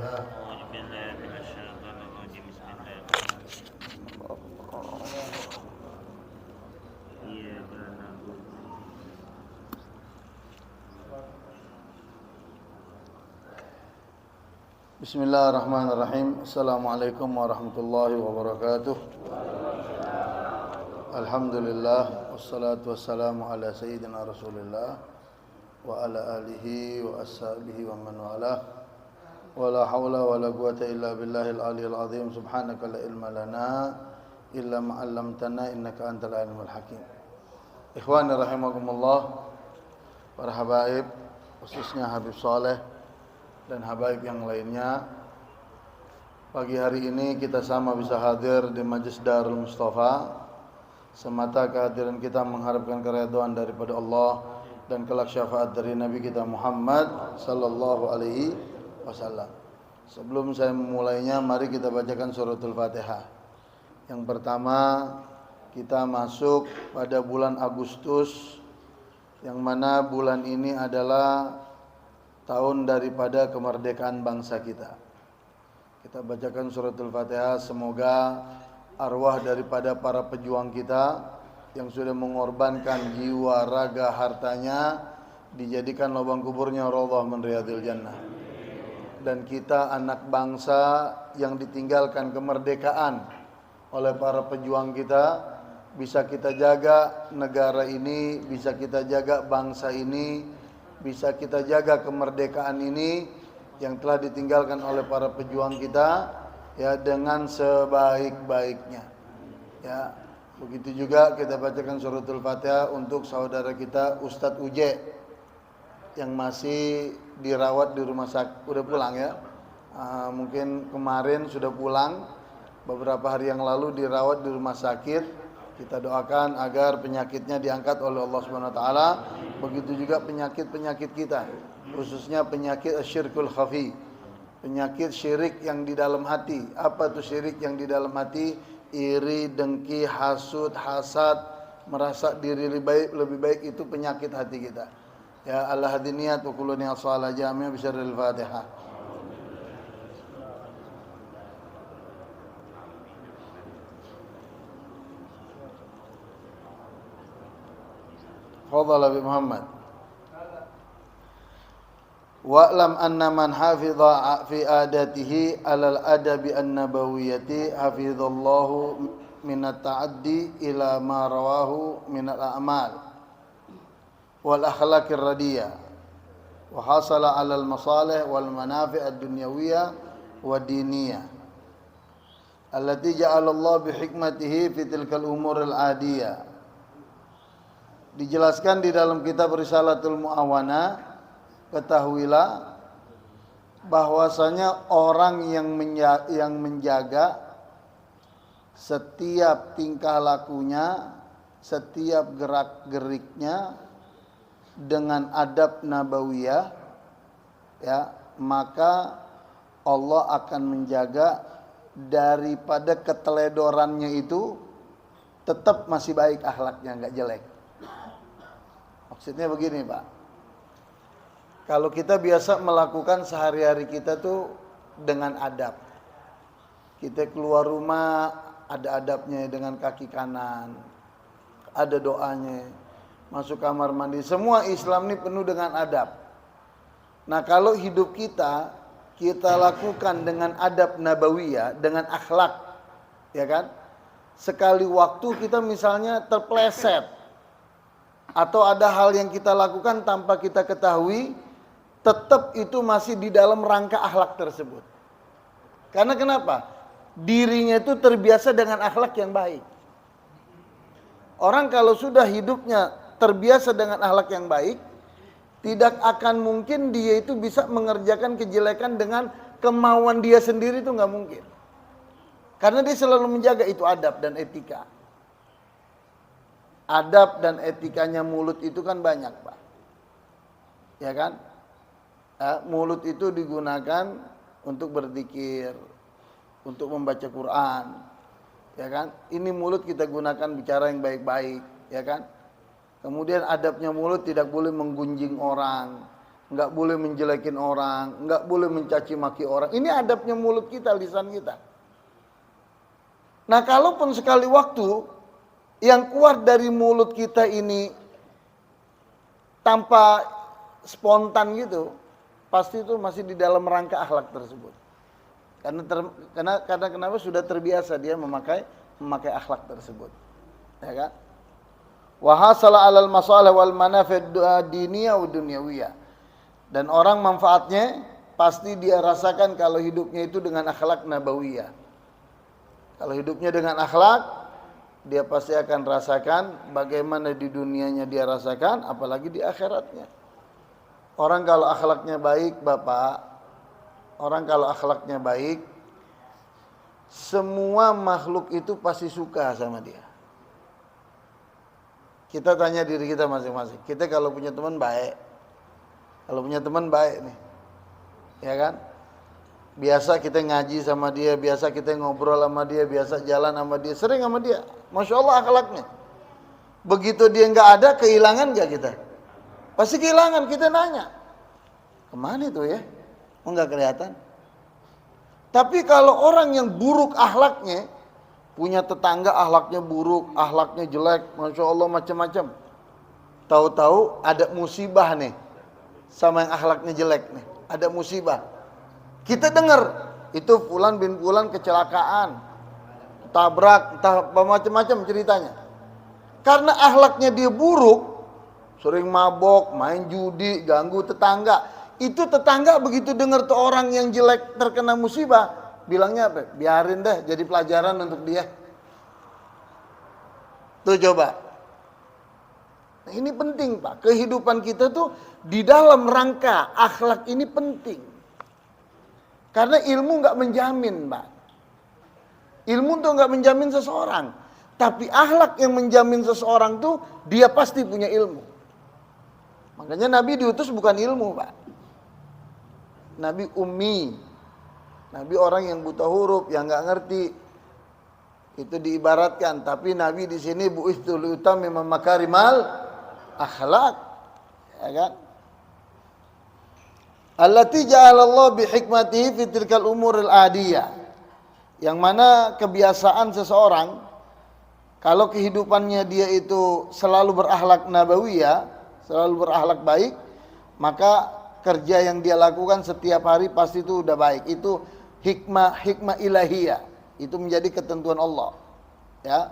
أعوذ بالله من الشيطان الرجيم بسم الله الرحمن الرحيم إياك نعبد Bismillahirrahmanirrahim. Assalamualaikum warahmatullahi wabarakatuh. Alhamdulillah wassalatu wassalamu ala sayyidina Rasulillah wa ala alihi wa ashabihi wa man walah. Wala haula wala quwata illa billahil aliyil azim. Subhanaka la ilma lana illa ma 'allamtana innaka antal alimul hakim. Ikhwani rahimakumullah. Para habaib, khususnya Habib Saleh dan habaib yang lainnya, pagi hari ini kita sama bisa hadir di Majlis Darul Mustafa semata kehadiran kita mengharapkan keridhaan daripada Allah dan kelak syafaat dari Nabi kita Muhammad sallallahu alaihi wasallam. Sebelum saya memulainya, mari kita bacakan suratul Fatihah. Yang pertama, kita masuk pada bulan Agustus, yang mana bulan ini adalah tahun daripada kemerdekaan bangsa kita. Kita bacakan suratul Fatihah, semoga arwah daripada para pejuang kita yang sudah mengorbankan jiwa, raga, hartanya dijadikan lubang kuburnya raudhah min riyadil jannah. Dan kita anak bangsa yang ditinggalkan kemerdekaan oleh para pejuang kita, bisa kita jaga negara ini, bisa kita jaga bangsa ini, bisa kita jaga kemerdekaan ini yang telah ditinggalkan oleh para pejuang kita, ya, dengan sebaik-baiknya. Ya, begitu juga kita bacakan suratul Fatihah untuk saudara kita Ustadz Uje yang masih dirawat di rumah sakit. Udah pulang ya? Mungkin kemarin sudah pulang, beberapa hari yang lalu dirawat di rumah sakit. Kita doakan agar penyakitnya diangkat oleh Allah Subhanahu wa taala. Begitu juga penyakit-penyakit kita, khususnya penyakit syirkul khafi, penyakit syirik yang di dalam hati. Apa tuh syirik yang di dalam hati? Iri, dengki, hasud, hasad, merasa diri lebih baik, itu penyakit hati kita. Ya Allah hadiniyat wa kullu niyyat shalah jami'a bisyarril Fatihah. Fadhal Habib Muhammad. Wa'lam anna man hafidha fi adatihi alal adabi an-nabawiyyati hafidhallahu minat ta'addi ila ma rawahu minal a'mal wal akhlaqir radiyah wa hasala alal masalih wal manafi' ad-dunyawiyah wa diniyah allati ja'ala Allah bi hikmatihi fi tilkal umuril adiyah. Dijelaskan di dalam kitab Risalatul Mu'awana, ketahuilah bahwasanya orang yang menjaga setiap tingkah lakunya, setiap gerak-geriknya dengan adab nabawiyah, ya, maka Allah akan menjaga daripada keteledorannya itu tetap masih baik akhlaknya, enggak jelek. Maksudnya begini, Pak. Kalau kita biasa melakukan sehari-hari kita tuh dengan adab. Kita keluar rumah ada adabnya, dengan kaki kanan, ada doanya. Masuk kamar mandi, semua Islam ini penuh dengan adab. Nah, kalau hidup kita lakukan dengan adab nabawiyah, dengan akhlak, ya kan? Sekali waktu kita misalnya terpleset, atau ada hal yang kita lakukan tanpa kita ketahui, tetap itu masih di dalam rangka akhlak tersebut. Karena kenapa? Dirinya itu terbiasa dengan akhlak yang baik. Orang kalau sudah hidupnya terbiasa dengan akhlak yang baik, tidak akan mungkin dia itu bisa mengerjakan kejelekan dengan kemauan dia sendiri, itu nggak mungkin. Karena dia selalu menjaga itu adab dan etika. Adab dan etikanya mulut itu kan banyak, Pak. Ya kan? Mulut itu digunakan untuk berzikir, untuk membaca Quran. Ya kan? Ini mulut kita gunakan bicara yang baik-baik, ya kan? Kemudian adabnya mulut tidak boleh menggunjing orang, nggak boleh menjelekin orang, nggak boleh mencaci maki orang. Ini adabnya mulut kita, lisan kita. Nah, kalaupun sekali waktu yang keluar dari mulut kita ini tanpa spontan gitu, pasti itu masih di dalam rangka akhlak tersebut. Karena kenapa sudah terbiasa dia memakai akhlak tersebut. Ya kan? Wa hasala 'alal masalih wal manafid diniyah wa dunyawiyah. Dan orang manfaatnya pasti dia rasakan kalau hidupnya itu dengan akhlak nabawiyah. Kalau hidupnya dengan akhlak, dia pasti akan rasakan bagaimana di dunianya dia rasakan, apalagi di akhiratnya. Orang kalau akhlaknya baik, Bapak, orang kalau akhlaknya baik, semua makhluk itu pasti suka sama dia. Kita tanya diri kita masing-masing. Kita kalau punya teman baik, nih, ya kan? Biasa kita ngaji sama dia, biasa kita ngobrol sama dia, biasa jalan sama dia, sering sama dia. Masya Allah akhlaknya. Begitu dia nggak ada, kehilangan nggak kita? Pasti kehilangan. Kita nanya, kemana itu ya? Oh, nggak kelihatan. Tapi kalau orang yang buruk akhlaknya, punya tetangga akhlaknya buruk, akhlaknya jelek, Masya Allah macam-macam. Tahu-tahu ada musibah nih sama yang akhlaknya jelek nih, ada musibah. Kita dengar itu fulan bin fulan kecelakaan, tabrak, entah macam-macam ceritanya. Karena akhlaknya dia buruk, sering mabok, main judi, ganggu tetangga. Itu tetangga begitu dengar tuh orang yang jelek terkena musibah, bilangnya apa? Biarin deh, jadi pelajaran untuk dia. Tuh coba. Nah, ini penting, Pak. Kehidupan kita tuh di dalam rangka akhlak ini penting. Karena ilmu nggak menjamin, Pak. Ilmu tuh nggak menjamin seseorang. Tapi akhlak yang menjamin seseorang tuh dia pasti punya ilmu. Makanya Nabi diutus bukan ilmu, Pak. Nabi ummi. Nabi orang yang buta huruf, yang nggak ngerti. Itu diibaratkan. Tapi Nabi di sini bu'itsu liutammima makarimal akhlak. Ya kan? Allati ja'alallahu bihikmatihi fi tilkal umuril adiyah. Yang mana kebiasaan seseorang kalau kehidupannya dia itu selalu berakhlak nabawiyah, selalu berakhlak baik, maka kerja yang dia lakukan setiap hari pasti itu udah baik. Itu hikmah ilahiyah. Itu menjadi ketentuan Allah. Ya.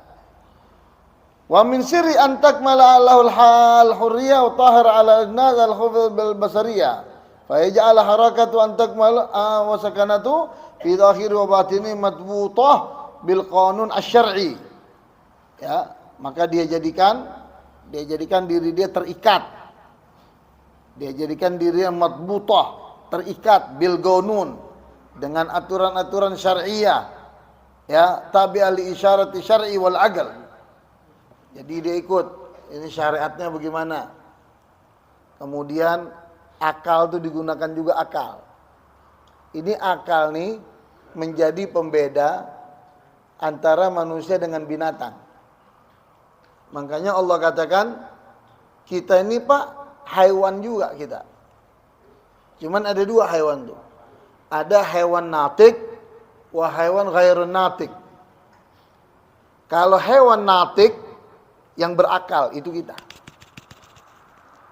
Wa min sirri an takmala Allahul hal hurriyah wa tahir ala an-nas al-khufd bil basariyah. Fa yaj'al harakatu an takmala wa sakanatu fi dhahiri wa batini madbutah bil qanun asy-syar'i. Ya, maka dia jadikan diri dia terikat. Dia jadikan diri yang madbutah, terikat bil qanun dengan aturan-aturan syariah. Ya, tabi'a li isyarati syar'i wal aql. Jadi dia ikut, ini syariatnya bagaimana. Kemudian akal itu digunakan juga akal. Ini akal nih menjadi pembeda antara manusia dengan binatang. Makanya Allah katakan kita ini Pak hewan juga kita. Cuman ada dua hewan tuh. Ada hewan natik wa hewan ghairun natik. Kalau hewan natik yang berakal itu kita.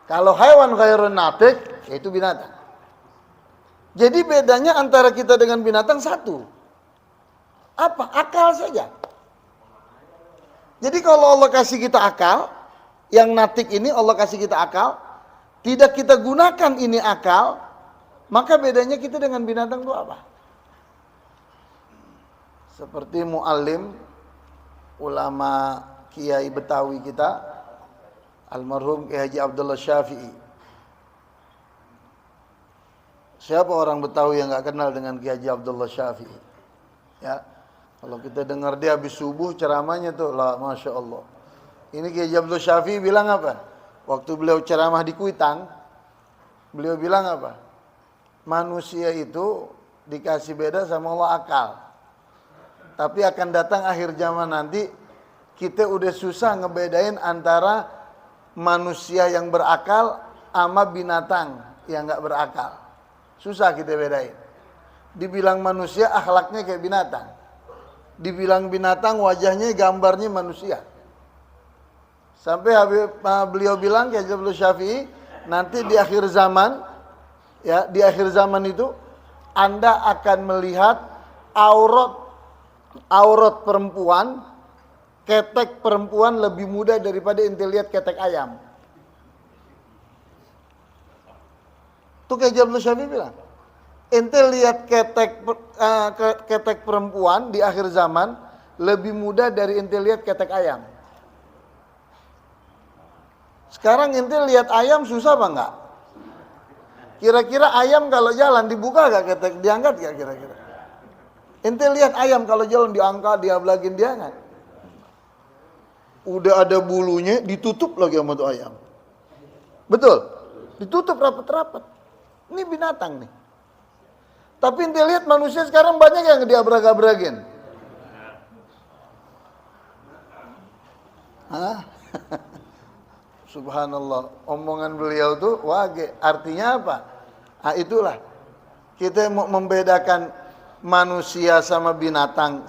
Kalau hewan ghairun natik yaitu binatang. Jadi bedanya antara kita dengan binatang satu. Apa? Akal saja. Jadi kalau Allah kasih kita akal, yang natik ini Allah kasih kita akal, tidak kita gunakan ini akal, maka bedanya kita dengan binatang itu apa? Seperti muallim, ulama Kiai Betawi kita, almarhum Kiai Haji Abdullah Syafi'i. Siapa orang Betawi yang nggak kenal dengan Kiai Haji Abdullah Syafi'i? Ya, kalau kita dengar dia habis subuh ceramahnya tuh, lah, masya Allah. Ini Kiai Haji Abdullah Syafi'i bilang apa? Waktu beliau ceramah di Kuitang, beliau bilang apa? Manusia itu dikasih beda sama Allah akal. Tapi akan datang akhir zaman nanti, kita udah susah ngebedain antara manusia yang berakal sama binatang yang nggak berakal. Susah kita bedain. Dibilang manusia, akhlaknya kayak binatang. Dibilang binatang, wajahnya, gambarnya manusia. Sampai beliau bilang, kayak Habib Syafi'i, nanti di akhir zaman, ya di akhir zaman itu, Anda akan melihat aurat perempuan, ketek perempuan lebih mudah daripada ente lihat ketek ayam. Itu kayak Habib Syafi'i bilang. Ente lihat ketek perempuan di akhir zaman lebih mudah dari ente lihat ketek ayam. Sekarang ente lihat ayam susah apa enggak? Kira-kira ayam kalau jalan dibuka gak ketek, diangkat gak kira-kira? Ente lihat ayam kalau jalan diangkat, diablagin, diangkat. Udah ada bulunya, ditutup lagi sama tuh ayam. Betul? Ditutup rapat-rapat. Ini binatang nih. Tapi ente lihat manusia sekarang banyak yang diabrag-abragin. Hah? Subhanallah, omongan beliau tuh wage. Artinya apa? Ah, itulah. Kita mau membedakan manusia sama binatang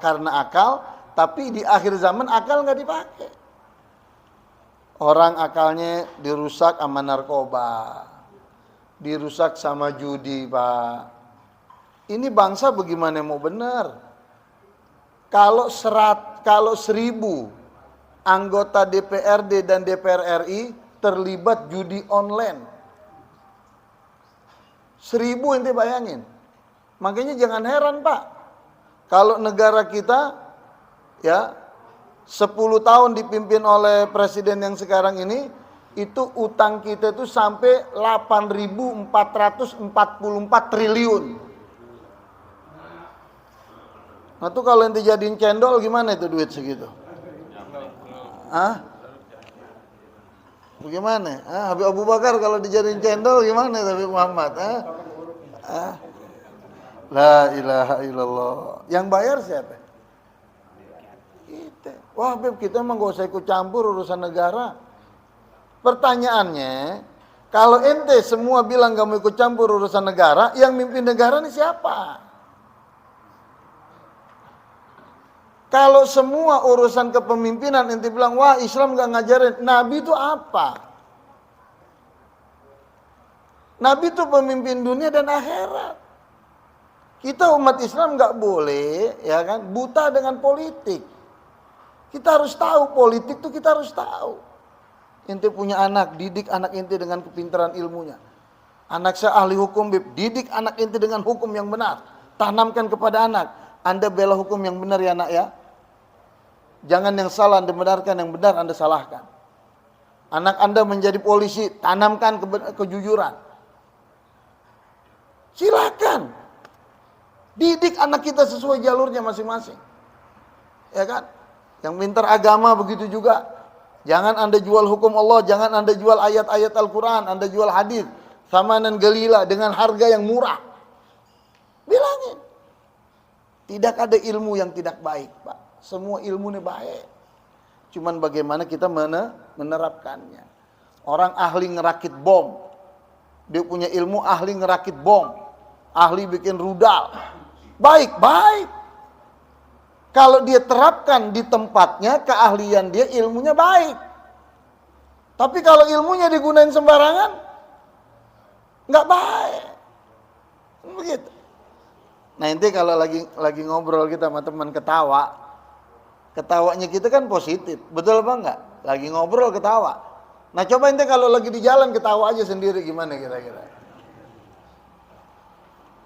karena akal, tapi di akhir zaman akal nggak dipakai. Orang akalnya dirusak sama narkoba, dirusak sama judi, Pak. Ini bangsa bagaimana mau benar? Kalau 1000 anggota DPRD dan DPR RI terlibat judi online, 1000 ente bayangin. Makanya jangan heran, Pak, kalau negara kita ya 10 tahun dipimpin oleh presiden yang sekarang ini, itu utang kita itu sampai 8.444 triliun. Nah tuh kalau ente jadiin cendol gimana itu duit segitu? Hah? Bagaimana? Habib Abu Bakar kalau dijadiin cendol gimana Habib Muhammad? La ilaha illallah. Yang bayar siapa? Kita. Wah Habib, kita emang gak usah ikut campur urusan negara. Pertanyaannya, kalau ente semua bilang gak mau ikut campur urusan negara, yang mimpin negara ini siapa? Kalau semua urusan kepemimpinan ente bilang, wah Islam gak ngajarin. Nabi itu apa? Nabi itu pemimpin dunia dan akhirat. Kita umat Islam gak boleh, ya kan, buta dengan politik. Kita harus tahu politik itu, kita harus tahu. Ente punya anak, didik anak ente dengan kepintaran ilmunya. Anak saya ahli hukum, didik anak ente dengan hukum yang benar. Tanamkan kepada anak. Anda bela hukum yang benar ya nak ya. Jangan yang salah Anda benarkan, yang benar Anda salahkan. Anak Anda menjadi polisi, tanamkan kejujuran. Silakan. Didik anak kita sesuai jalurnya masing-masing. Ya kan? Yang pintar agama begitu juga. Jangan Anda jual hukum Allah, jangan Anda jual ayat-ayat Al-Quran, Anda jual hadis, thamanan galila dengan harga yang murah. Bilangin. Tidak ada ilmu yang tidak baik, Pak. Semua ilmu ini baik. Cuman bagaimana kita menerapkannya. Orang ahli ngerakit bom. Dia punya ilmu ahli ngerakit bom. Ahli bikin rudal. Baik. Kalau dia terapkan di tempatnya, keahlian dia, ilmunya baik. Tapi kalau ilmunya digunain sembarangan, nggak baik. Begitu. Nah nanti kalau lagi ngobrol kita sama teman ketawanya kita kan positif, betul apa enggak? Lagi ngobrol ketawa. Nah coba ente kalau lagi di jalan ketawa aja sendiri gimana kira-kira?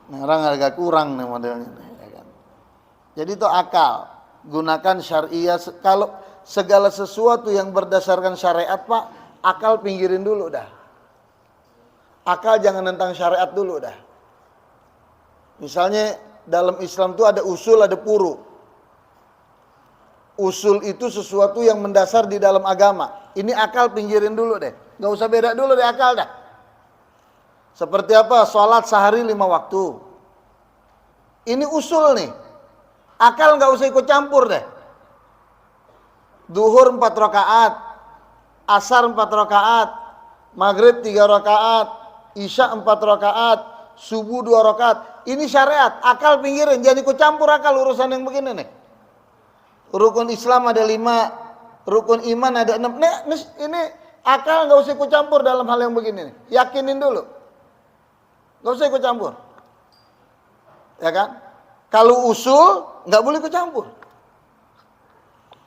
Nah, orang agak kurang nih modelnya, ya kan? Jadi itu akal, gunakan syariah. Kalau segala sesuatu yang berdasarkan syariat Pak, akal pinggirin dulu dah. Akal jangan tentang syariat dulu dah. Misalnya dalam Islam itu ada usul, ada furu. Usul itu sesuatu yang mendasar di dalam agama. Ini akal pinggirin dulu deh. Gak usah beda dulu deh akal dah. Seperti apa? Sholat sehari 5 waktu. Ini usul nih. Akal gak usah ikut campur deh. Duhur 4 rakaat. Asar 4 rakaat. Maghrib 3 rakaat. Isya 4 rakaat, subuh 2 rakaat. Ini syariat, akal pinggirin, jangan ikut campur akal urusan yang begini nih. Rukun Islam ada 5, rukun iman ada 6. Ini akal nggak usah ikut campur dalam hal yang begini nih. Yakinin dulu. Nggak usah ikut campur. Ya kan? Kalau usul nggak boleh ikut campur.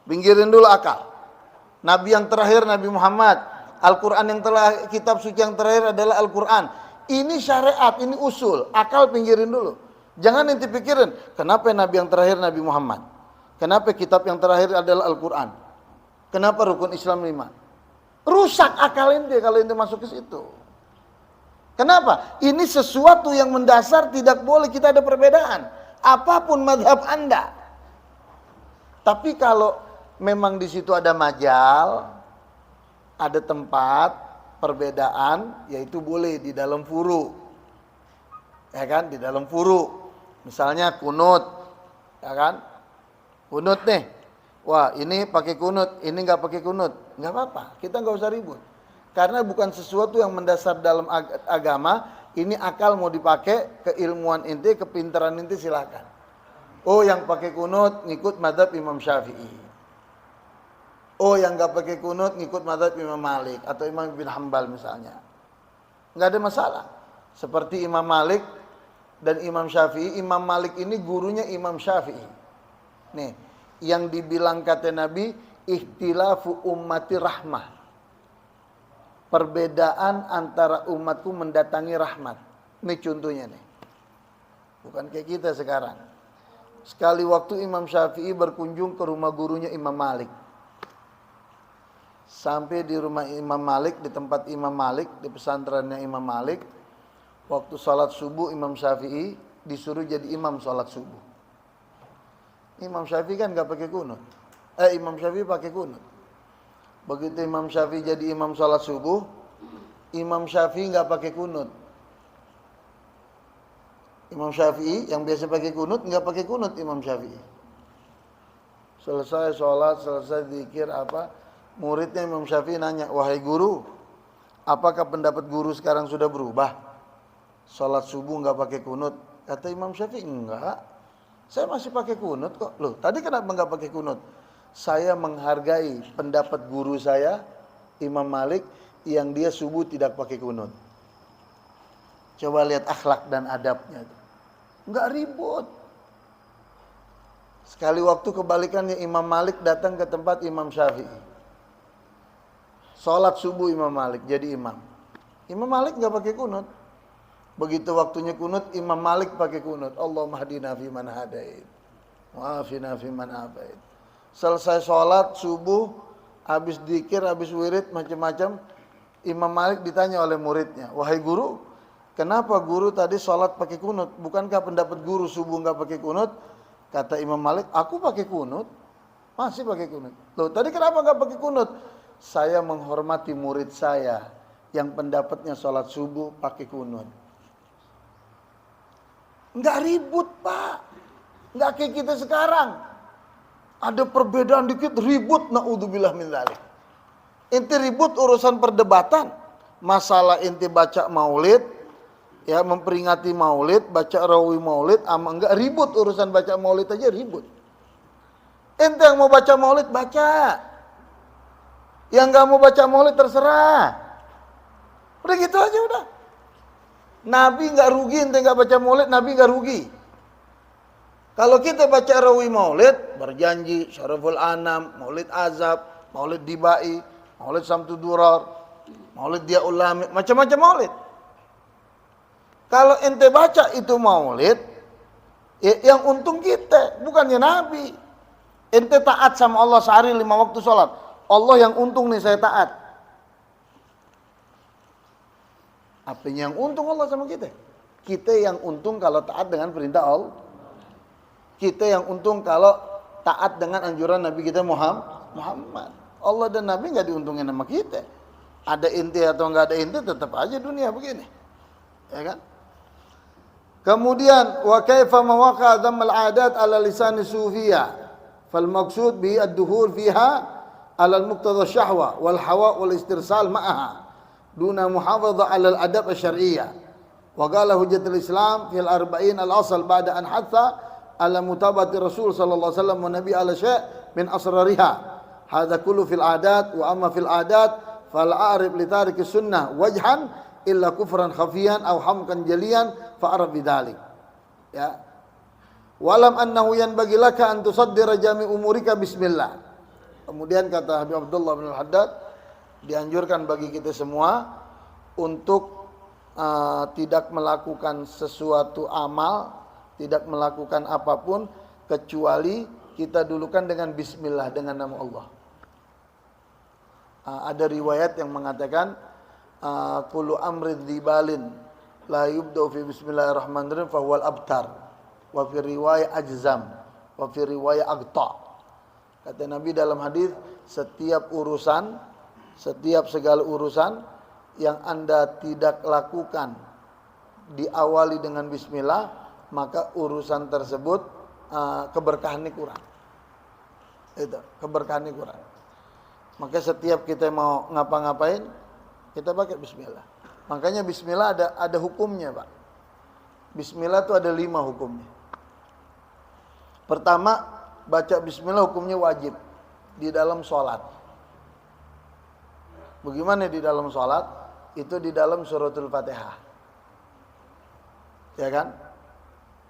Pinggirin dulu akal. Nabi yang terakhir Nabi Muhammad. Al-Quran yang telah, kitab suci yang terakhir adalah Al-Quran. Ini syariat, ini usul. Akal pinggirin dulu. Jangan nanti pikirin, kenapa Nabi yang terakhir Nabi Muhammad? Kenapa kitab yang terakhir adalah Al-Quran? Kenapa rukun Islam 5? Rusak akal ente kalau ente masuk ke situ. Kenapa? Ini sesuatu yang mendasar, tidak boleh kita ada perbedaan. Apapun mazhab Anda. Tapi kalau memang di situ ada majal, ada tempat perbedaan, yaitu boleh di dalam furu. Ya kan? Di dalam furu. Misalnya kunut. Ya kan? Kunut nih. Wah, ini pakai kunut, ini enggak pakai kunut. Enggak apa-apa. Kita enggak usah ribut. Karena bukan sesuatu yang mendasar dalam agama. Ini akal mau dipakai, keilmuan inti, kepintaran inti silakan. Oh, yang pakai kunut ngikut mazhab Imam Syafi'i. Oh, yang nggak pakai kunut ngikut mazhab Imam Malik atau Imam bin Hambal misalnya, nggak ada masalah. Seperti Imam Malik dan Imam Syafi'i. Imam Malik ini gurunya Imam Syafi'i. Nih, yang dibilang kata Nabi, ikhtilafu ummati rahmah. Perbedaan antara umatku mendatangi rahmat. Ini contohnya nih. Bukan kayak kita sekarang. Sekali waktu Imam Syafi'i berkunjung ke rumah gurunya Imam Malik. Sampai di rumah Imam Malik, di tempat Imam Malik, di pesantrennya Imam Malik. Waktu sholat subuh Imam Syafi'i disuruh jadi imam sholat subuh. Imam Syafi'i kan gak pakai kunut. Imam Syafi'i pakai kunut. Begitu Imam Syafi'i jadi imam sholat subuh, Imam Syafi'i gak pakai kunut. Imam Syafi'i yang biasa pakai kunut gak pakai kunut Imam Syafi'i. Selesai sholat, selesai zikir apa, muridnya Imam Syafi'i nanya, wahai guru, apakah pendapat guru sekarang sudah berubah? Sholat subuh nggak pakai kunut. Kata Imam Syafi'i, enggak. Saya masih pakai kunut kok. Loh, tadi kenapa nggak pakai kunut? Saya menghargai pendapat guru saya, Imam Malik, yang dia subuh tidak pakai kunut. Coba lihat akhlak dan adabnya. Nggak ribut. Sekali waktu kebalikannya, Imam Malik datang ke tempat Imam Syafi'i. Sholat subuh Imam Malik jadi imam. Imam Malik nggak pakai kunut. Begitu waktunya kunut, Imam Malik pakai kunut. Allahumma hadina fi man hadait, wa'afina fi man afait. Selesai sholat subuh, habis dzikir, habis wirid, macam-macam, Imam Malik ditanya oleh muridnya, wahai guru, kenapa guru tadi sholat pakai kunut? Bukankah pendapat guru subuh nggak pakai kunut? Kata Imam Malik, aku pakai kunut, masih pakai kunut. Loh, tadi kenapa nggak pakai kunut? Saya menghormati murid saya yang pendapatnya sholat subuh pakai kunut. Nggak ribut, Pak. Nggak kayak kita sekarang. Ada perbedaan dikit ribut, naudzubillah min dzalik. Inti ribut urusan perdebatan. Masalah inti baca maulid, ya memperingati maulid, baca rawi maulid, ama enggak ribut urusan baca maulid aja ribut. Inti yang mau baca maulid baca. Yang enggak mau baca maulid terserah. Udah gitu aja udah. Nabi enggak rugi, ente enggak baca maulid, Nabi enggak rugi. Kalau kita baca rawi maulid, berjanji Syaraful Anam, maulid Azab, maulid Dibai, maulid Samtud Durar, maulid Dia Ulami, macam-macam maulid. Kalau ente baca itu maulid, yang untung kita, bukannya Nabi. Ente taat sama Allah sehari 5 waktu sholat. Allah yang untung nih saya taat. Apanya yang untung Allah sama kita? Kita yang untung kalau taat dengan perintah Allah. Kita yang untung kalau taat dengan anjuran Nabi kita Muhammad. Allah dan Nabi nggak diuntungin sama kita. Ada inti atau nggak ada inti tetap aja dunia begini. Ya kan? Kemudian wa kaifa mawaqa dhammul adat ala lisan sufiyah. Fal maqsud bi ad-duhur fiha ala al-muqtada syahwa wal hawa wal istirsal ma'aha duna muhafadzah 'ala al-adab asy-syar'iyyah. Wa qala hujjatul Islam fil arba'in al-asl ba'da an hatha ala mutabati Rasul sallallahu alaihi wasallam wa nabi ala syai' min asrariha. Hadza kullu fil adat wa amma fil adat fal a'rif li tariki sunnah wajhan illa kufran khafiyan aw hamkan jaliyan fa araf bidzalik. Ya. Walam annahu yanbaghi laka an tusaddira jami' umurika bismillah. Kemudian kata Habib Abdullah bin Al-Haddad, dianjurkan bagi kita semua untuk tidak melakukan sesuatu amal, tidak melakukan apapun kecuali kita dulukan dengan bismillah, dengan nama Allah. Ada riwayat yang mengatakan kullu amrin dzibalin la yubda'u fi bismillahirrahmanirrahim fa huwal abtar wa fi riwayat ajzam wa fi riwayat aqta. Kata Nabi dalam hadis, setiap segala urusan yang Anda tidak lakukan diawali dengan bismillah, maka urusan tersebut keberkahannya kurang. Itu, keberkahannya kurang. Maka setiap kita mau ngapa-ngapain, kita pakai bismillah. Makanya bismillah ada hukumnya, Pak. Bismillah itu ada 5 hukumnya. Pertama, baca bismillah hukumnya wajib di dalam sholat. Bagaimana di dalam sholat? Itu di dalam suratul Fatihah. Ya kan?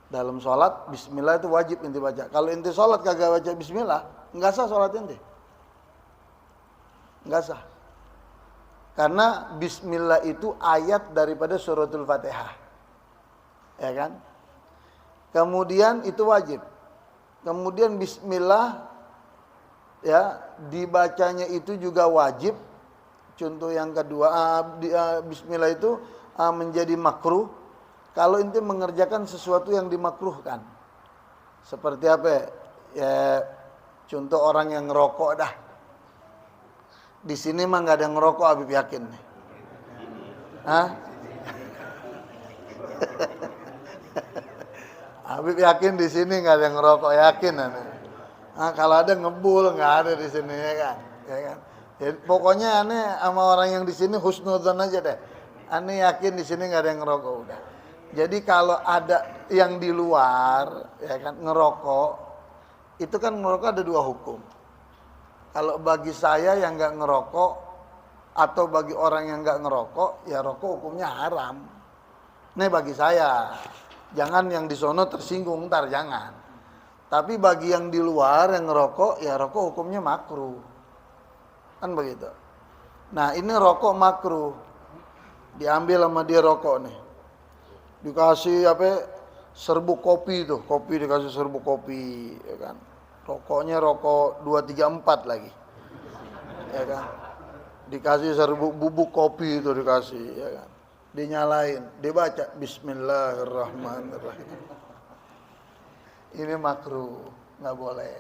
Dalam sholat bismillah itu wajib inti baca. Kalau inti sholat kagak baca bismillah, enggak sah sholat inti. Enggak sah. Karena bismillah itu ayat daripada suratul Fatihah. Ya kan? Kemudian itu wajib. Kemudian bismillah ya dibacanya itu juga wajib. Contoh yang kedua, bismillah itu menjadi makruh kalau inti mengerjakan sesuatu yang dimakruhkan. Seperti apa? Ya, contoh orang yang ngerokok dah. Di sini mah nggak ada yang ngerokok, Habib yakin nih. Hah? Habib yakin di sini nggak ada yang ngerokok, yakin aneh. Kalau ada ngebul nggak ada di sini ya kan? Ya kan? Ya, pokoknya aneh sama orang yang di sini husnudzon aja deh. Aneh yakin di sini nggak ada yang ngerokok udah. Jadi kalau ada yang di luar, ya kan ngerokok, itu kan ngerokok ada 2 hukum. Kalau bagi saya yang nggak ngerokok atau bagi orang yang nggak ngerokok, ya rokok hukumnya haram. Nih bagi saya, jangan yang di sono tersinggung ntar jangan. Tapi bagi yang di luar yang ngerokok, ya rokok hukumnya makruh. Kan begitu. Nah ini rokok makruh, diambil sama dia rokok nih, dikasih serbuk kopi tuh, kopi dikasih serbuk kopi, ya kan. Rokoknya rokok 234 lagi, ya kan. Dikasih serbuk bubuk kopi itu dikasih, ya kan. Dinyalain, dibaca Bismillahirrahmanirrahim. Ini makruh, nggak boleh,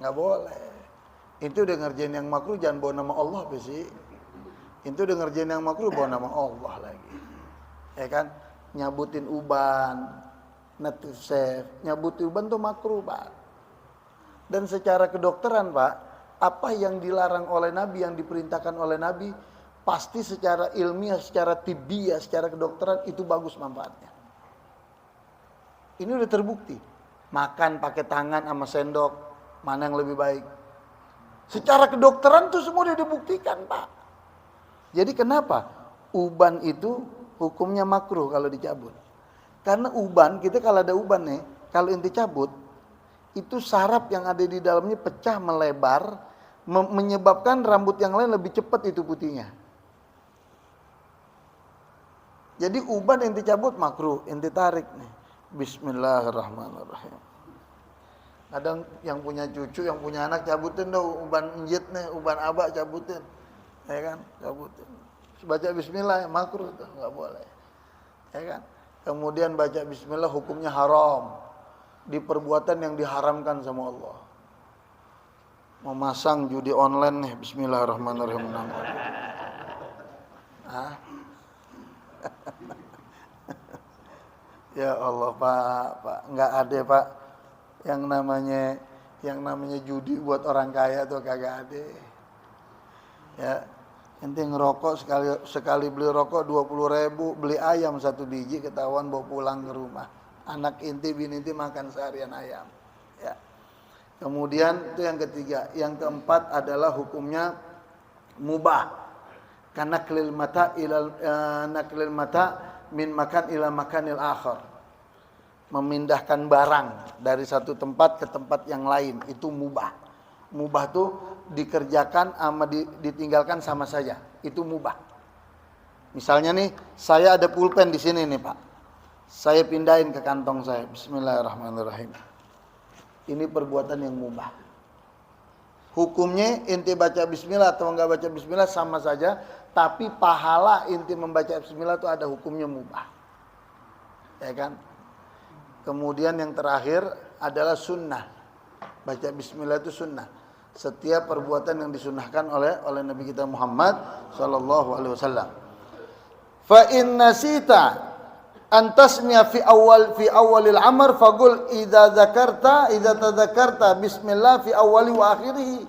nggak boleh. Itu udah ngerjain yang makruh, jangan bawa nama Allah sih. Itu udah ngerjain yang makruh, bawa nama Allah lagi. Ya kan? Nyabutin uban, netusef, nyabutin uban tuh makruh, Pak. Dan secara kedokteran, Pak, apa yang dilarang oleh Nabi, yang diperintahkan oleh Nabi, pasti secara ilmiah, secara tibiah, secara kedokteran itu bagus manfaatnya. Ini udah terbukti. Makan pakai tangan sama sendok, mana yang lebih baik? Secara kedokteran tuh semua udah dibuktikan, Pak. Jadi kenapa uban itu hukumnya makruh kalau dicabut? Karena uban, kita kalau ada uban nih, kalau inti cabut, itu saraf yang ada di dalamnya pecah melebar, menyebabkan rambut yang lain lebih cepat itu putihnya. Jadi uban inti cabut makruh, inti tarik nih. Bismillahirrahmanirrahim. Kadang yang punya cucu, yang punya anak cabutin dong uban njit nih, uban abak cabutin. Ya kan? Cabutin. Baca bismillah makruh tuh, enggak boleh. Ya kan? Kemudian baca bismillah hukumnya haram. Di perbuatan yang diharamkan sama Allah. Memasang judi online nih, bismillahirrahmanirrahim. Ya Allah, Pak, enggak ada, Pak. Yang namanya judi buat orang kaya tuh kagak ada. Ya. Ente ngerokok sekali beli rokok 20.000, beli ayam 1 biji ketahuan bawa pulang ke rumah. Anak inti bini inti makan seharian ayam. Ya. Kemudian itu yang ketiga, yang keempat adalah hukumnya mubah. Karena naklil mata min makan ila makanil akhar. Memindahkan barang dari satu tempat ke tempat yang lain itu mubah. Mubah tuh dikerjakan sama ditinggalkan sama saja. Itu mubah. Misalnya nih, saya ada pulpen di sini nih, Pak. Saya pindahin ke kantong saya. Bismillahirrahmanirrahim. Ini perbuatan yang mubah. Hukumnya inti baca bismillah atau enggak baca bismillah sama saja, tapi pahala inti membaca bismillah itu ada hukumnya mubah. Ya kan? Kemudian yang terakhir adalah sunnah. Baca bismillah itu sunnah. Setiap perbuatan yang disunnahkan oleh Nabi kita Muhammad sallallahu alaihi wasallam. Fa in nasita an tasmiya fi awalil amr faqul idza tadzakarta bismillah fi awali wa akhirih.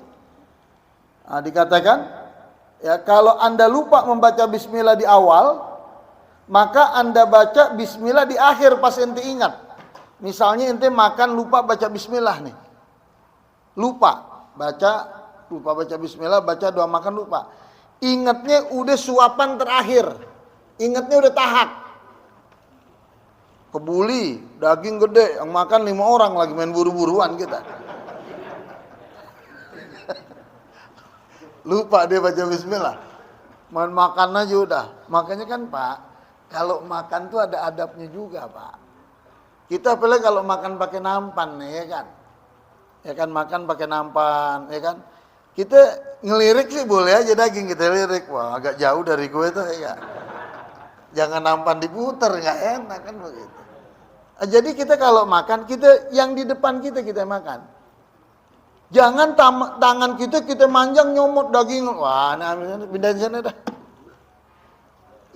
Nah, dikatakan ya, kalau Anda lupa membaca bismillah di awal, maka Anda baca bismillah di akhir pas ente ingat. Misalnya ente makan lupa baca bismillah nih. Lupa baca bismillah, baca doa makan lupa. Ingatnya udah suapan terakhir. Ingatnya udah tahap. Kebuli, daging gede, yang makan 5 orang lagi main buru-buruan kita. Lupa dia baca bismillah. Main makan aja udah. Makanya kan Pak, kalau makan tuh ada adabnya juga Pak. Kita apalagi kalau makan pakai nampan nih ya kan. Ya kan makan pakai nampan, ya kan. Kita ngelirik sih boleh aja daging kita lirik. Wah, agak jauh dari gue tuh ya. Jangan nampan diputer, nggak enak kan begitu. Jadi kita kalau makan, kita yang di depan kita makan. Jangan tangan kita manjang nyomot daging. Wah, nah pindahin sana dah.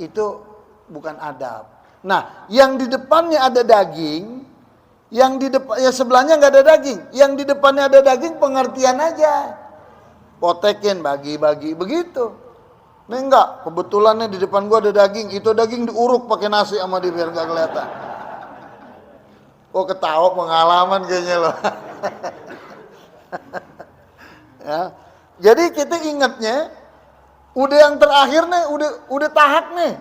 Itu bukan adab. Nah, yang di depannya ada daging, yang di depan ya sebelahnya nggak ada daging, yang di depannya ada daging pengertian aja, potekin bagi-bagi begitu. Nih enggak, kebetulannya di depan gua ada daging, itu daging diuruk pakai nasi sama dia biar nggak kelihatan. Oh ketawa pengalaman kayaknya loh. Ya, jadi kita ingatnya, udah yang terakhir nih, udah tahak nih,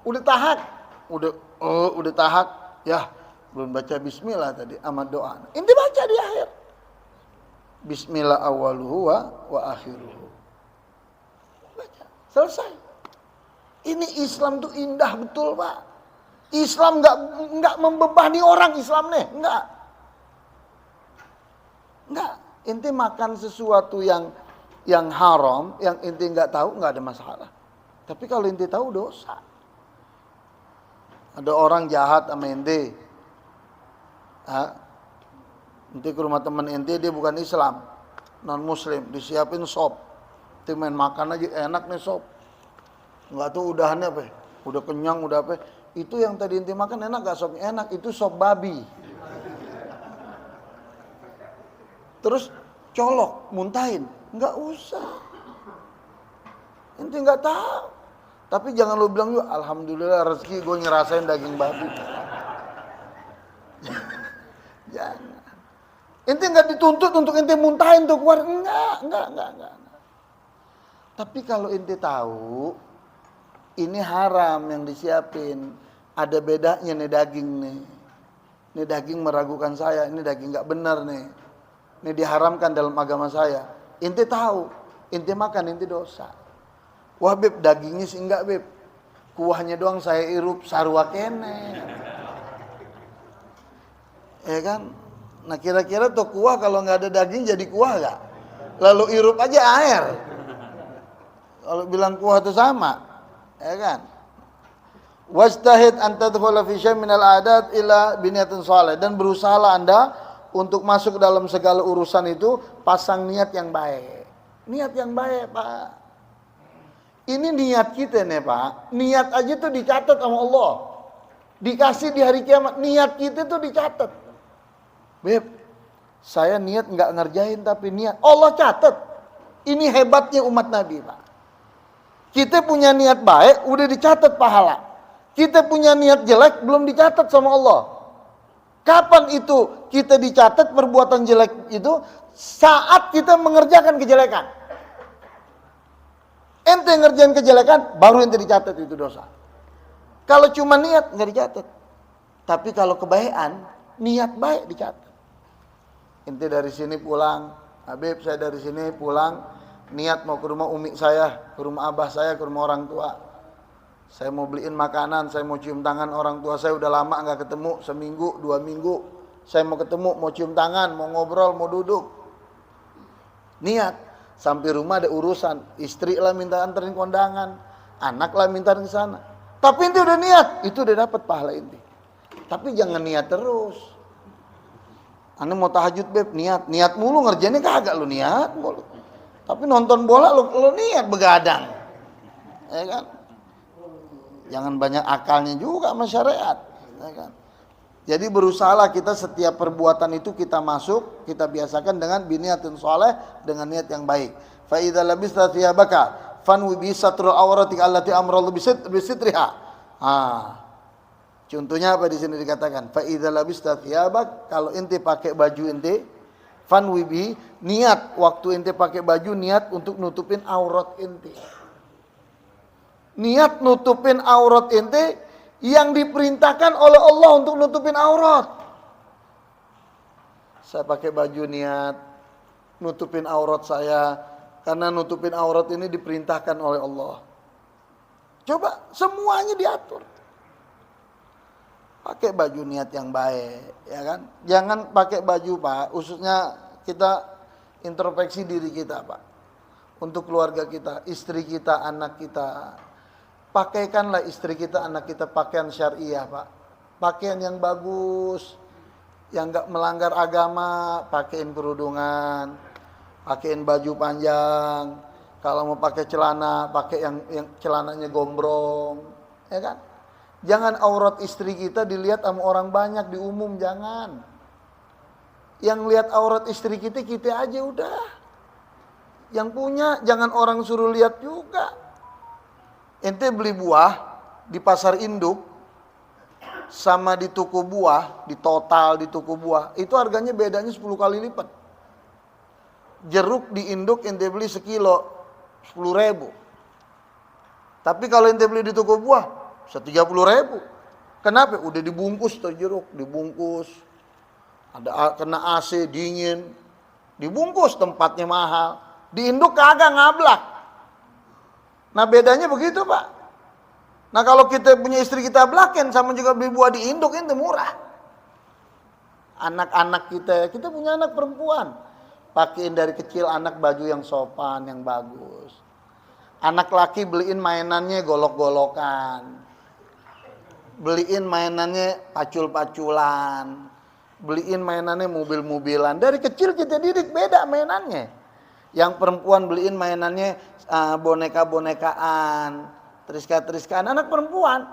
udah tahak, ya. Belum baca bismillah tadi sama doa. Inti baca di akhir. Bismillah awaluhu wa akhiruhu. Baca. Selesai. Ini Islam tuh indah betul, Pak. Islam enggak membebani orang Islam nih, enggak. Enggak. Inti makan sesuatu yang haram, yang inti enggak tahu enggak ada masalah. Tapi kalau inti tahu dosa. Ada orang jahat sama inti. Nanti ke rumah teman ente dia bukan Islam, non Muslim, disiapin sop, nanti main makan aja enak nih sop, nggak tahu udahannya apa, udah kenyang udah apa, itu yang tadi ente makan enak gak sopnya enak, itu sop babi, terus colok, muntahin, nggak usah, ente nggak tahu, tapi jangan lo bilang yuk alhamdulillah rezeki gue ngerasain daging babi. Jangan. Ente nggak dituntut untuk ente muntahin tuh keluar, enggak. Tapi kalau ente tahu ini haram yang disiapin, ada bedanya nih daging nih. Ini daging meragukan saya, ini daging nggak benar nih. Ini diharamkan dalam agama saya. Ente tahu, ente makan ente dosa. Wah beb, dagingnya sih enggak beb. Kuahnya doang saya irup sarua kene. Ya kan? Nah kira-kira tuh kuah kalau nggak ada daging jadi kuah nggak? Lalu irup aja air. Kalau bilang kuah itu sama, ya kan? Wastahid an tadkhula fi syai'in minal adat ila biniyatin shalih, dan berusahalah Anda untuk masuk dalam segala urusan itu pasang niat yang baik. Niat yang baik, Pak. Ini niat kita nih, Pak. Niat aja tuh dicatat sama Allah. Dikasih di hari kiamat, niat kita tuh dicatat. Beb, saya niat nggak ngerjain tapi niat Allah catat. Ini hebatnya umat Nabi, Pak. Kita punya niat baik, udah dicatat pahala. Kita punya niat jelek, belum dicatat sama Allah. Kapan itu kita dicatat perbuatan jelek itu? Saat kita mengerjakan kejelekan. Ente ngerjain kejelekan, baru ente dicatat itu dosa. Kalau cuma niat, nggak dicatat. Tapi kalau kebaikan, niat baik dicatat. Ente dari sini pulang, Habib saya dari sini pulang, niat mau ke rumah umi saya, ke rumah abah saya, ke rumah orang tua. Saya mau beliin makanan, saya mau cium tangan orang tua saya, udah lama nggak ketemu, seminggu, 2 minggu. Saya mau ketemu, mau cium tangan, mau ngobrol, mau duduk. Niat, sampai rumah ada urusan, istri lah minta anterin kondangan, anak lah minta ke sana. Tapi inti udah niat, itu udah dapat pahala inti. Tapi jangan niat terus. Anda mau tahajud beb, niat mulu, ngerjainnya kagak lu niat mulu. Tapi nonton bola lu niat begadang, ya kan? Jangan banyak akalnya juga sama syariat, ya kan? Jadi berusahalah kita setiap perbuatan itu kita masuk, kita biasakan dengan biniatin soleh, dengan niat yang baik. Fa idza labista thiyabaka fanwi bi satrul awratik allati amrallahu bisitriha. Contohnya apa di sini dikatakan? Fa idza labista thiyabak, kalau ente pakai baju ente, fanwi bi, niat waktu ente pakai baju, niat untuk nutupin aurat ente. Niat nutupin aurat ente yang diperintahkan oleh Allah untuk nutupin aurat. Saya pakai baju niat nutupin aurat saya, karena nutupin aurat ini diperintahkan oleh Allah. Coba semuanya diatur. Pakai baju niat yang baik, ya kan? Jangan pakai baju, Pak, khususnya kita introspeksi diri kita, Pak. Untuk keluarga kita, istri kita, anak kita. Pakaikanlah istri kita, anak kita pakaian syariah, Pak. Pakaian yang bagus, yang enggak melanggar agama, pakaiin kerudungan, pakaiin baju panjang. Kalau mau pakai celana, pakai yang celananya gombrong, ya kan? Jangan aurat istri kita dilihat sama orang banyak di umum, jangan. Yang lihat aurat istri kita aja udah. Yang punya jangan orang suruh lihat juga. Ente beli buah di pasar induk sama di toko buah, di total di toko buah, itu harganya bedanya 10 kali lipat. Jeruk di induk ente beli sekilo 10.000. Tapi kalau ente beli di toko buah 30.000. Kenapa? Udah dibungkus tuh jeruk, dibungkus. Ada kena AC dingin, dibungkus, tempatnya mahal. Di induk kagak, ngablak. Nah bedanya begitu, Pak. Nah kalau kita punya istri kita blaken, sama juga beli buah di induk, itu murah. Anak-anak kita punya anak perempuan, pakein dari kecil anak baju yang sopan, yang bagus. Anak laki beliin mainannya golok-golokan, beliin mainannya pacul-paculan, beliin mainannya mobil-mobilan. Dari kecil kita didik beda mainannya. Yang perempuan beliin mainannya boneka-bonekaan, triska-triskaan, anak perempuan.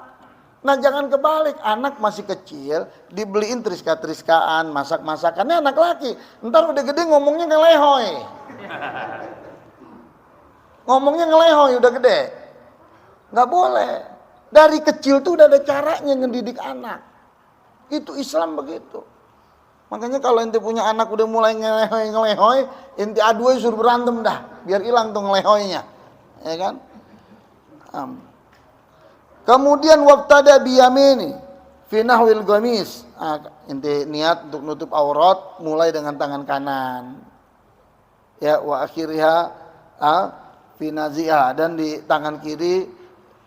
Nah jangan kebalik, anak masih kecil dibeliin triska-triskaan, masak-masakannya anak laki. Ntar udah gede ngomongnya ngelehoy. Ngomongnya ngelehoy udah gede. Nggak boleh. Dari kecil tuh udah ada caranya ngedidik anak. Itu Islam begitu. Makanya kalau ente punya anak udah mulai ngelehoy, ente adu aja suruh berantem dah, biar hilang tuh ngelehoynya, ya kan? Kemudian waqtada biyamini fi nahwil gamis. Ente niat untuk nutup aurat mulai dengan tangan kanan. Ya, wa akhiriha fi naziha, dan di tangan kiri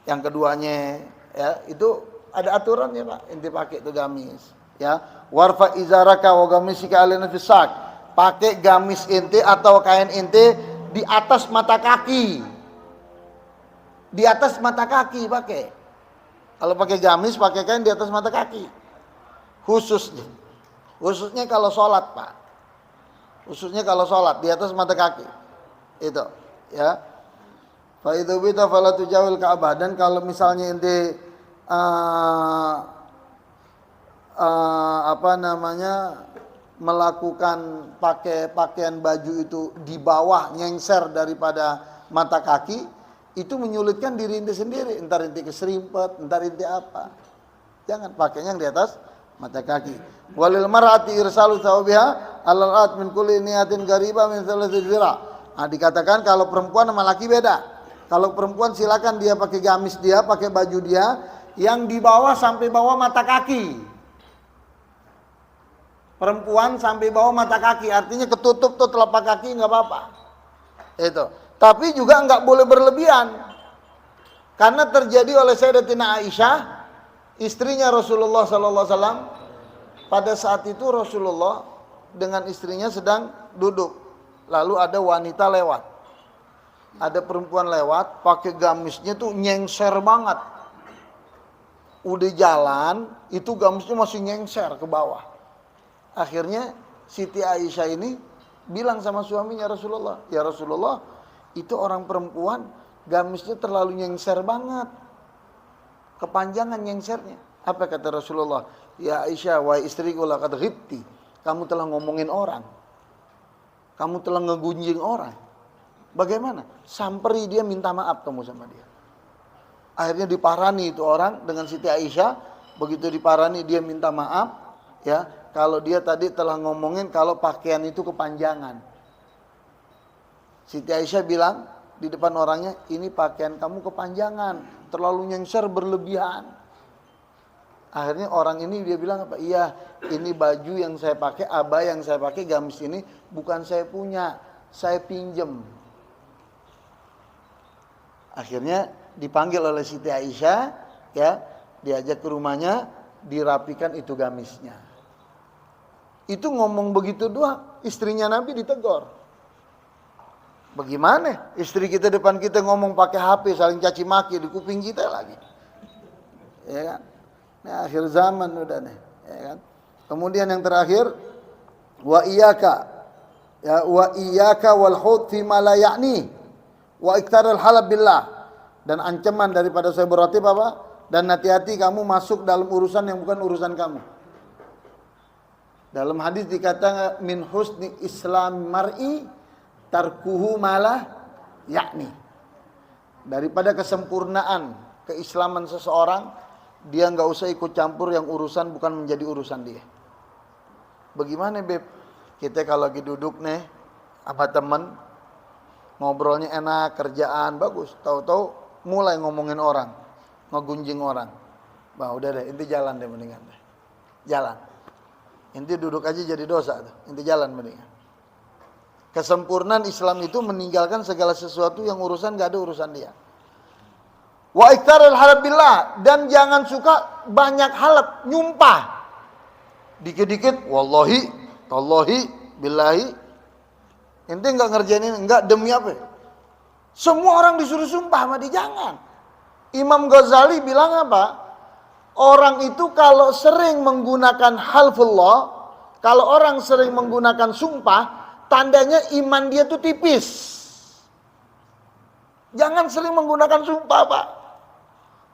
yang keduanya, ya, itu ada aturannya, Pak. Ente pakai itu gamis, ya. Warfa izaraka wa gamisika alina fisak. Pakai gamis ente atau kain ente di atas mata kaki. Di atas mata kaki pakai. Kalau pakai gamis, pakai kain di atas mata kaki. Khususnya kalau sholat, Pak. Khususnya kalau sholat di atas mata kaki. Itu, ya. Fa idza bita fala tujawil Ka'bah. Dan kalau misalnya ente melakukan pakai pakaian baju itu di bawah nyengser daripada mata kaki, itu menyulitkan diri ente sendiri. Entar ente keserimpet, entar ente apa. Jangan pakainya yang di atas mata kaki. Walil mar'ati irsalu thawbiha alal at min kulli niyatin gariba min thalathil zira. Nah, dikatakan kalau perempuan sama laki beda. Kalau perempuan silakan dia pakai gamis dia, pakai baju dia yang di bawah sampai bawah mata kaki. Perempuan sampai bawah mata kaki, artinya ketutup tuh telapak kaki nggak apa-apa. Itu. Tapi juga nggak boleh berlebihan. Karena terjadi oleh Sayyidatina Aisyah, istrinya Rasulullah sallallahu alaihi wasallam. Pada saat itu Rasulullah dengan istrinya sedang duduk. Lalu ada wanita lewat. Ada perempuan lewat, pakai gamisnya tuh nyengser banget. Udah jalan, itu gamisnya masih nyengser ke bawah. Akhirnya Siti Aisyah ini bilang sama suaminya Rasulullah, ya Rasulullah, itu orang perempuan gamisnya terlalu nyengser banget, kepanjangan nyengsernya. Apa kata Rasulullah? Ya Aisyah, wahai istriku, laqad ghibti, kamu telah ngomongin orang, kamu telah ngegunjing orang. Bagaimana? Samperi dia, minta maaf kamu sama dia. Akhirnya diparani itu orang dengan Siti Aisyah. Begitu diparani dia minta maaf, ya. Kalau dia tadi telah ngomongin kalau pakaian itu kepanjangan. Siti Aisyah bilang di depan orangnya, ini pakaian kamu kepanjangan, terlalu nyengser berlebihan. Akhirnya orang ini dia bilang apa? Iya, ini baju yang saya pakai, abaya yang saya pakai, gamis ini bukan saya punya, saya pinjem. Akhirnya dipanggil oleh Siti Aisyah, ya, diajak ke rumahnya, dirapikan itu gamisnya. Itu ngomong begitu doang, istrinya Nabi ditegur. Bagaimana? Istri kita depan kita ngomong pakai HP, saling caci maki di kuping kita lagi. Ya kan? Nah, akhir zaman udah nih, ya kan? Kemudian yang terakhir, wa iyyaka, ya, wa iyyaka wal hud fi ma la ya'ni wa iktarul halab billah. Dan ancaman daripada saya berarti apa? Dan hati-hati kamu masuk dalam urusan yang bukan urusan kamu. Dalam hadis dikatakan min husni islam mar'i tarkuhu malah yakni. Daripada kesempurnaan keislaman seseorang, dia nggak usah ikut campur yang urusan bukan menjadi urusan dia. Bagaimana Beb? Kita kalau lagi duduk nih sama teman, ngobrolnya enak, kerjaan bagus, tahu-tahu mulai ngomongin orang, ngegunjing orang. Bah udah deh, inti jalan deh mendingan deh. Jalan. Inti duduk aja jadi dosa tuh. Inti jalan mendingan. Kesempurnaan Islam itu meninggalkan segala sesuatu yang urusan gak ada urusan dia. Wa iktarul halab billah, dan jangan suka banyak halap, nyumpah. Dikit-dikit wallahi, tallahi, billahi. Inti enggak ngerjain ini, enggak demi apa? Semua orang disuruh sumpah sama dia, jangan. Imam Ghazali bilang apa? Orang itu kalau sering menggunakan halfullah, kalau orang sering menggunakan sumpah, tandanya iman dia tuh tipis. Jangan sering menggunakan sumpah, Pak.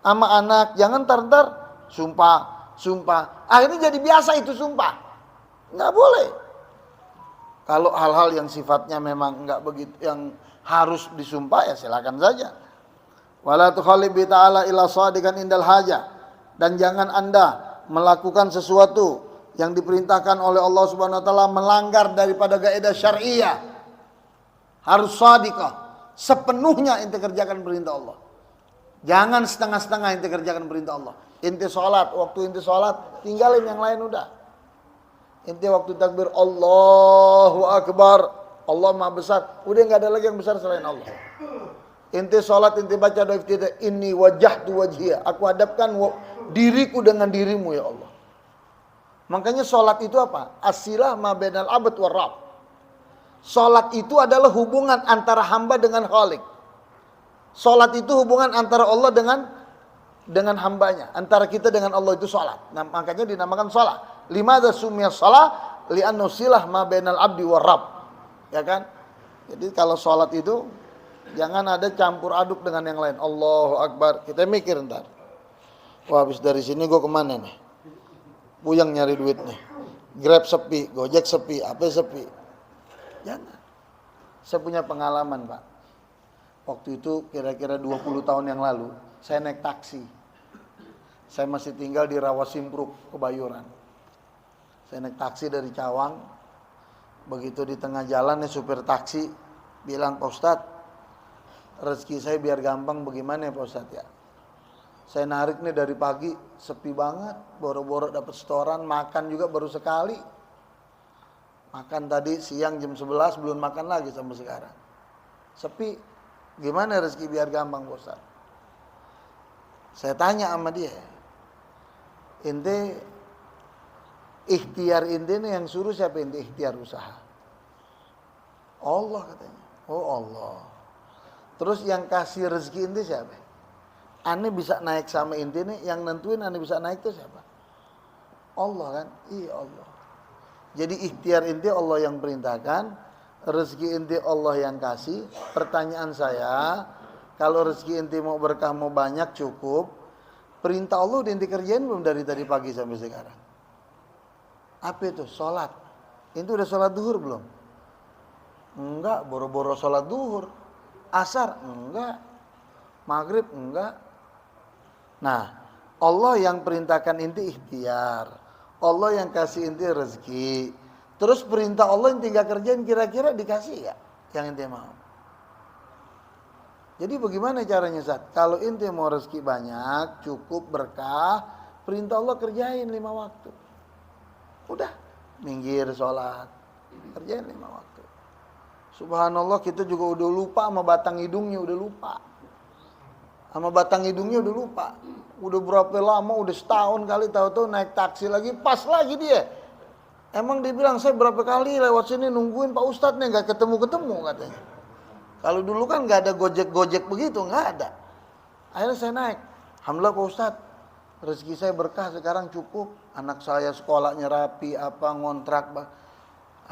Sama anak, jangan tar-tar sumpah. Akhirnya jadi biasa itu sumpah. Nggak boleh. Kalau hal-hal yang sifatnya memang nggak begitu, yang harus disumpah ya silakan saja. Wala tukhalib bi ta'ala ila shadiqan indal haja. Dan jangan Anda melakukan sesuatu yang diperintahkan oleh Allah Subhanahu wa taala melanggar daripada kaidah syariah. Harus shadiqah. Sepenuhnya ente kerjakan perintah Allah. Jangan setengah-setengah ente kerjakan perintah Allah. Ente sholat, waktu ente sholat tinggalin yang lain udah. Ente waktu takbir Allahu Akbar, Allah Maha Besar, udah nggak ada lagi yang besar selain Allah. Ente sholat, ente baca doa iftitah, inni wajjahtu wajhiya, aku hadapkan diriku dengan dirimu ya Allah. Makanya sholat itu apa? As-silah ma bainal abd war rabb. Sholat itu adalah hubungan antara hamba dengan Khalik. Sholat itu hubungan antara Allah dengan hambanya, antara kita dengan Allah, itu sholat. Nah, makanya dinamakan sholat. Limadza summiya shalah? Li'annahu silah ma bainal abdi war rabb. Ya kan? Jadi kalau sholat itu jangan ada campur aduk dengan yang lain. Allahu Akbar. Kita mikir ntar. Wah, habis dari sini gue kemana nih? Puyang nyari duit nih. Grab sepi, Gojek sepi, apa sepi. Jangan. Saya punya pengalaman, Pak. Waktu itu kira-kira 20 tahun yang lalu, saya naik taksi. Saya masih tinggal di Rawasimpruk, Kebayoran. Saya naik taksi dari Cawang. Begitu di tengah jalan nih supir taksi bilang, "Pak Ustadz, rezeki saya biar gampang bagaimana ya Pak Ustadz ya? Saya narik nih dari pagi, sepi banget, boro-boro dapat setoran, makan juga baru sekali. Makan tadi siang jam 11, belum makan lagi sampai sekarang. Sepi, gimana rezeki biar gampang Pak Ustadz?" Saya tanya sama dia, "Ente, ikhtiar ente nih yang suruh siapa ente ikhtiar usaha?" "Allah," katanya. "Oh Allah. Terus yang kasih rezeki ente siapa? Ane bisa naik sama ente nih, yang nentuin ane bisa naik itu siapa?" "Allah," kan? "Iya Allah." Jadi ikhtiar ente Allah yang perintahkan, rezeki ente Allah yang kasih. Pertanyaan saya, kalau rezeki ente mau berkah mau banyak cukup, perintah Allah udah ente kerjain belum dari tadi pagi sampai sekarang? Apa itu? Sholat. Ente udah sholat duhur belum? Enggak, boro-boro sholat duhur. Asar? Enggak. Maghrib? Enggak. Nah, Allah yang perintahkan ente ikhtiar. Allah yang kasih ente rezeki. Terus perintah Allah yang tinggal kerjain, kira-kira dikasih ya yang ente mau. Jadi bagaimana caranya Ustaz? Kalau ente mau rezeki banyak, cukup, berkah, perintah Allah kerjain 5 waktu. Udah, minggir sholat, kerjain 5 waktu. Subhanallah, kita juga udah lupa sama batang hidungnya, udah lupa. Sama batang hidungnya udah lupa. Udah berapa lama, udah setahun kali, tahu-tahu naik taksi lagi, pas lagi dia. Emang dia bilang, "Saya berapa kali lewat sini nungguin Pak Ustadz nih, gak ketemu-ketemu," katanya. Kalau dulu kan gak ada gojek-gojek begitu, gak ada. Akhirnya saya naik. "Alhamdulillah Pak Ustadz, rezeki saya berkah sekarang cukup. Anak saya sekolahnya rapi, apa ngontrak.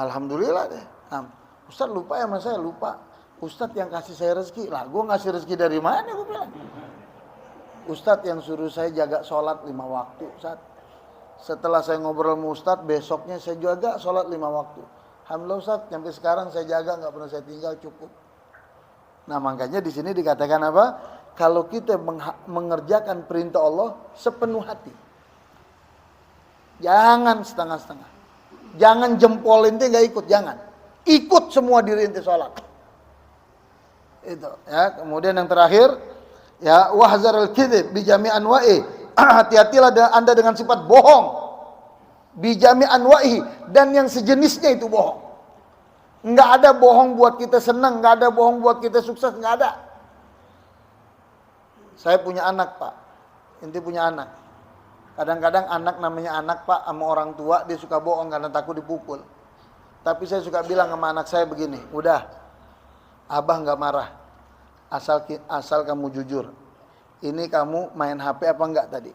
Alhamdulillah deh." Nah, "Ustadz lupa ya sama saya?" "Lupa." "Ustadz yang kasih saya rezeki." "Lah gue ngasih rezeki dari mana?" Gue bilang. "Ustadz yang suruh saya jaga sholat 5 waktu Ustadz. Setelah saya ngobrol sama Ustadz, besoknya saya jaga sholat 5 waktu. Alhamdulillah Ustadz, sampai sekarang saya jaga, gak pernah saya tinggal, cukup." Nah makanya di sini dikatakan apa? Kalau kita mengerjakan perintah Allah sepenuh hati. Jangan setengah-setengah. Jangan jempol ente gak ikut, jangan. Ikut semua diri ente sholat. Itu ya. Kemudian yang terakhir, ya, wahzarul kadzib bi jami' anwa'i. Hati-hatilah Anda dengan sifat bohong. Bi jami' anwa'i, dan yang sejenisnya itu bohong. Enggak ada bohong buat kita senang, enggak ada bohong buat kita sukses, enggak ada. Saya punya anak, Pak. Ente punya anak. Kadang-kadang anak namanya anak, Pak, sama orang tua dia suka bohong karena takut dipukul. Tapi saya suka bilang sama anak saya begini, "Udah, Abah enggak marah. Asal kamu jujur. Ini kamu main HP apa enggak tadi?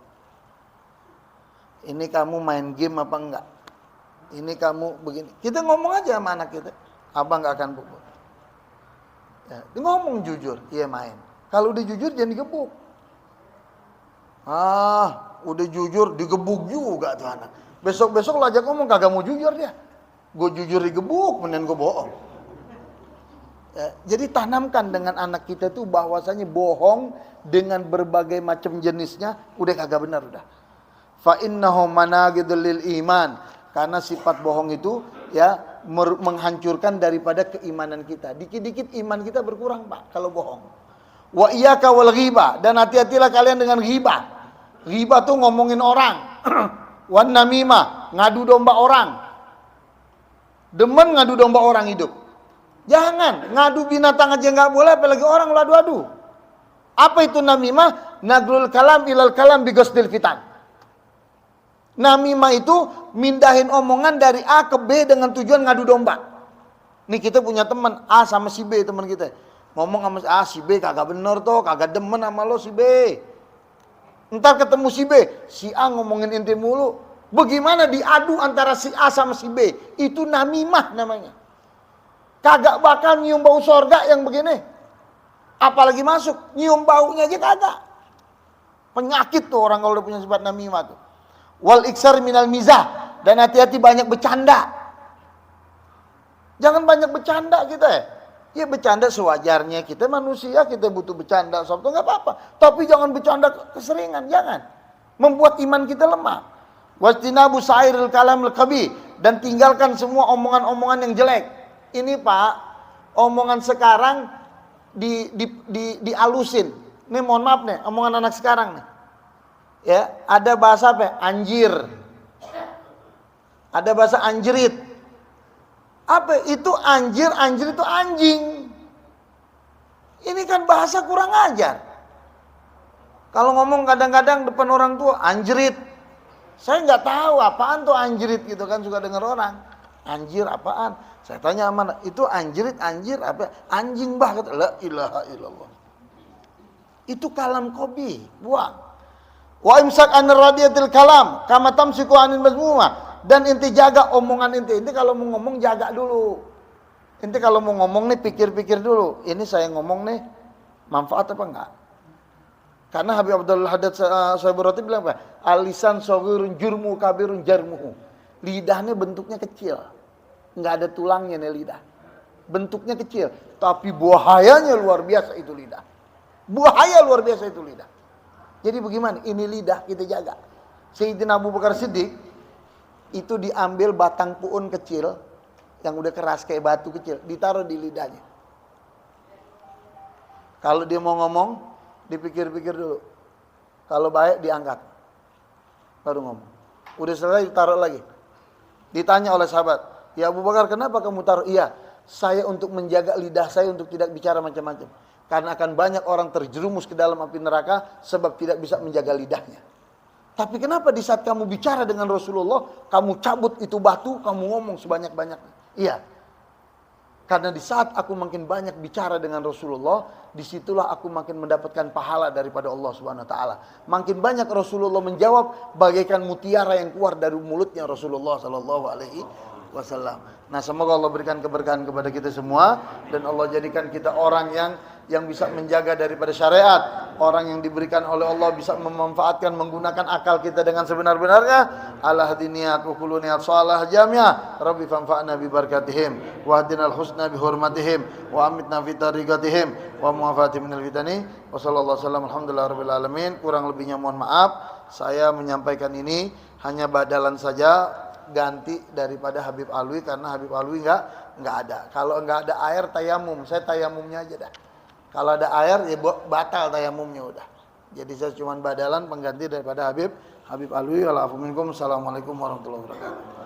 Ini kamu main game apa enggak? Ini kamu begini." Kita ngomong aja sama anak kita. Abang nggak akan pukul. Ya, dia ngomong jujur, iya main. Kalau udah jujur jangan digebuk. Udah jujur digebuk juga tuh anak. Besok-besok lo ajak ngomong kagak mau jujur dia. Gue jujur digebuk, mending gue bohong. Ya, jadi tanamkan dengan anak kita tuh bahwasanya bohong dengan berbagai macam jenisnya udah kagak benar udah. Fa innahu managidul lil iman. Karena sifat bohong itu ya menghancurkan daripada keimanan kita. Dikit-dikit iman kita berkurang, Pak, kalau bohong. Wa iyyaka wal ghibah, dan hati-hatilah kalian dengan ghibah. Ghibah tuh ngomongin orang. Wan namimah, ngadu domba orang. Demen ngadu domba orang hidup. Jangan, ngadu binatang aja nggak boleh, apalagi orang lo adu-adu. Apa itu namimah? Nagrul kalam ilal kalam bigosdil fitan. Namimah itu mindahin omongan dari A ke B dengan tujuan ngadu domba. Nih kita punya teman A sama si B, teman kita. Ngomong sama A, si B kagak bener tuh, kagak demen sama lo si B. Ntar ketemu si B, si A ngomongin ente mulu. Bagaimana diadu antara si A sama si B? Itu namimah namanya. Kagak bakal nyium bau sorga yang begini. Apalagi masuk, nyium baunya aja kagak. Penyakit tuh orang kalau udah punya sifat namimah tuh. Wal iksar minal mizah, dan hati-hati banyak bercanda. Jangan banyak bercanda kita ya. Ya bercanda sewajarnya, kita manusia, kita butuh bercanda, Sabtu nggak apa-apa. Tapi jangan bercanda keseringan, jangan. Membuat iman kita lemah. Wastinabu sa'iril kalamil qabi, dan tinggalkan semua omongan-omongan yang jelek. Ini Pak, omongan sekarang dialusin. Ini mohon maaf nih, omongan anak sekarang nih. Ya, ada bahasa apa? Anjir. Ada bahasa anjrit. Apa itu anjir? Anjir itu anjing. Ini kan bahasa kurang ajar. Kalau ngomong kadang-kadang depan orang tua, anjrit. Saya nggak tahu apaan tuh anjrit gitu kan, suka dengar orang. Anjir apaan? Saya tanya mana? Itu anjrit, anjir apa? Anjing bah, kata. La ilaha illallah. Itu kalam qabi, buang. Wa imsak an radiyatil kalam kama tamsiku anil mazmumah. Dan inti jaga omongan inti. Inti kalau mau ngomong jaga dulu. Inti kalau mau ngomong nih pikir-pikir dulu. Ini saya ngomong nih manfaat apa enggak? Karena Habib Abdul Haddad Sahibul Ratib bilang apa? Alisan saghirun jurmu kabirun jarmuhu. Lidahnya bentuknya kecil. Enggak ada tulangnya nih lidah. Bentuknya kecil, tapi bahayanya luar biasa itu lidah. Bahaya luar biasa itu lidah. Jadi bagaimana? Ini lidah kita jaga. Sayyidina Abu Bakar Siddiq itu diambil batang puun kecil yang udah keras kayak batu kecil, ditaruh di lidahnya. Kalau dia mau ngomong, dipikir-pikir dulu. Kalau baik diangkat, baru ngomong. Udah selesai ditaruh lagi. Ditanya oleh sahabat, ya Abu Bakar, kenapa kamu taruh? Iya, saya untuk menjaga lidah saya untuk tidak bicara macam-macam. Karena akan banyak orang terjerumus ke dalam api neraka sebab tidak bisa menjaga lidahnya. Tapi kenapa di saat kamu bicara dengan Rasulullah, kamu cabut itu batu, kamu ngomong sebanyak-banyaknya? Iya. Karena di saat aku makin banyak bicara dengan Rasulullah, disitulah aku makin mendapatkan pahala daripada Allah Subhanahu Wa Taala. Makin banyak Rasulullah menjawab bagaikan mutiara yang keluar dari mulutnya Rasulullah Sallallahu Alaihi Wasallam. Nah, semoga Allah berikan keberkahan kepada kita semua dan Allah jadikan kita orang yang bisa menjaga daripada syariat, orang yang diberikan oleh Allah bisa memanfaatkan menggunakan akal kita dengan sebenar-benarnya. Ala hadiniat wa kullu niat shalah jami'ah. Rabbi fanfa'na bi barakatihim wa hadinal husna bi hurmatihim wa amitna fi tariqatihim wa muafatihim minal fitani. Wa sallallahu wasallam alhamdulillahirabbil alamin. Kurang lebihnya mohon maaf. Saya menyampaikan ini hanya badalan saja, ganti daripada Habib Alwi karena Habib Alwi enggak ada. Kalau enggak ada air tayamum, saya tayamumnya aja dah. Kalau ada air ya batal tayamumnya udah. Jadi saya cuma badalan pengganti daripada Habib Alwi. Assalamualaikum warahmatullahi wabarakatuh.